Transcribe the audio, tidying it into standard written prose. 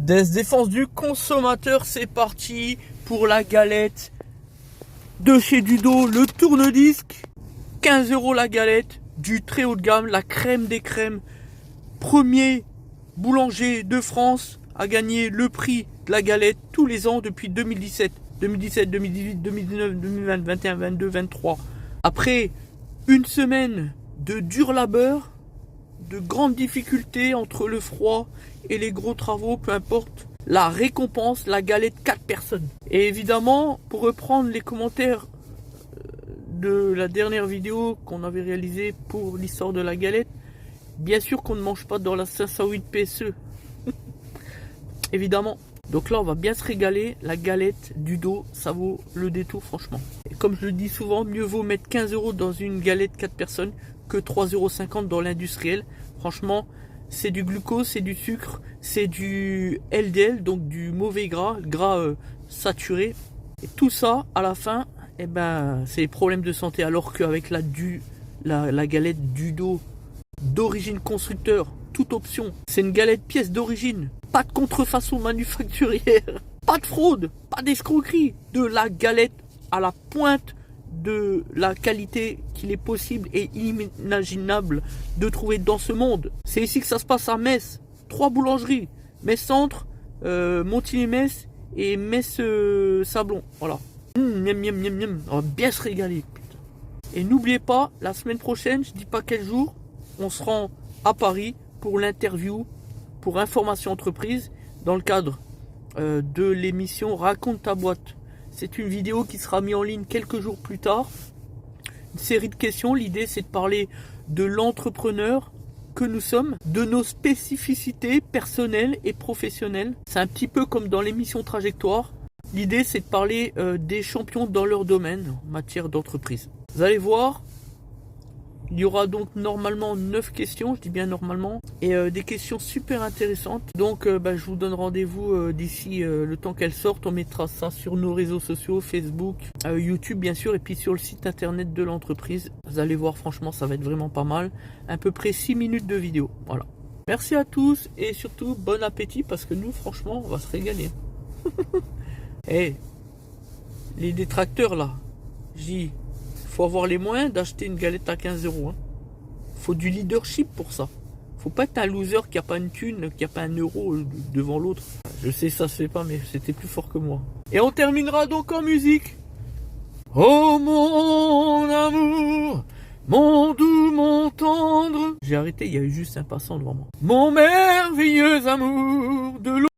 Défense du consommateur, c'est parti pour la galette de chez Dudo, le tourne-disque. 15 € la galette, du très haut de gamme, la crème des crèmes. Premier boulanger de France à gagner le prix de la galette tous les ans depuis 2017. 2017, 2018, 2019, 2020, 21, 22, 23. Après une semaine de dur labeur, de grandes difficultés entre le froid et les gros travaux, peu importe, la récompense, la galette 4 personnes. Et évidemment, pour reprendre les commentaires de la dernière vidéo qu'on avait réalisée pour l'histoire de la galette, bien sûr qu'on ne mange pas dans la 508 PSE. Évidemment. Donc là, on va bien se régaler. La galette Dudo, ça vaut le détour, franchement. Et comme je le dis souvent, mieux vaut mettre 15 € dans une galette 4 personnes que 3,50 € dans l'industriel. Franchement, c'est du glucose, c'est du sucre, c'est du LDL, donc du mauvais gras, saturé. Et tout ça, à la fin, eh ben, c'est des problèmes de santé. Alors qu'avec la galette Dudo d'origine constructeur, toute option, c'est une galette pièce d'origine. Pas de contrefaçon manufacturière, pas de fraude, pas d'escroquerie, de la galette à la pointe de la qualité qu'il est possible et inimaginable de trouver dans ce monde. C'est ici que ça se passe à Metz. 3 boulangeries, Metz Centre, Montigny-Metz et Metz Sablon. Voilà. Miam, miam, miam, miam. On va bien se régaler. Putain. Et n'oubliez pas, la semaine prochaine, je dis pas quel jour, on se rend à Paris pour l'interview pour Information Entreprise dans le cadre de l'émission Raconte ta boîte. C'est une vidéo qui sera mise en ligne quelques jours plus tard. Une série de questions. L'idée, c'est de parler de l'entrepreneur que nous sommes, de nos spécificités personnelles et professionnelles. C'est un petit peu comme dans l'émission Trajectoire. L'idée, c'est de parler des champions dans leur domaine en matière d'entreprise. Vous allez voir, il y aura donc normalement 9 questions, je dis bien normalement, et des questions super intéressantes. Donc je vous donne rendez-vous d'ici le temps qu'elles sortent. On mettra ça sur nos réseaux sociaux, Facebook, YouTube bien sûr, et puis sur le site internet de l'entreprise. Vous allez voir, franchement, ça va être vraiment pas mal. À peu près 6 minutes de vidéo, voilà. Merci à tous, et surtout, bon appétit, parce que nous, franchement, on va se régaler. Hey, les détracteurs là, j'ai faut avoir les moyens d'acheter une galette à 15 €. Hein. Faut du leadership pour ça. Faut pas être un loser qui a pas une thune, qui a pas 1 € devant l'autre. Je sais ça se fait pas, mais c'était plus fort que moi. Et on terminera donc en musique. Oh mon amour, mon doux, mon tendre. J'ai arrêté, il y a eu juste un passant devant moi. Mon merveilleux amour de l'eau.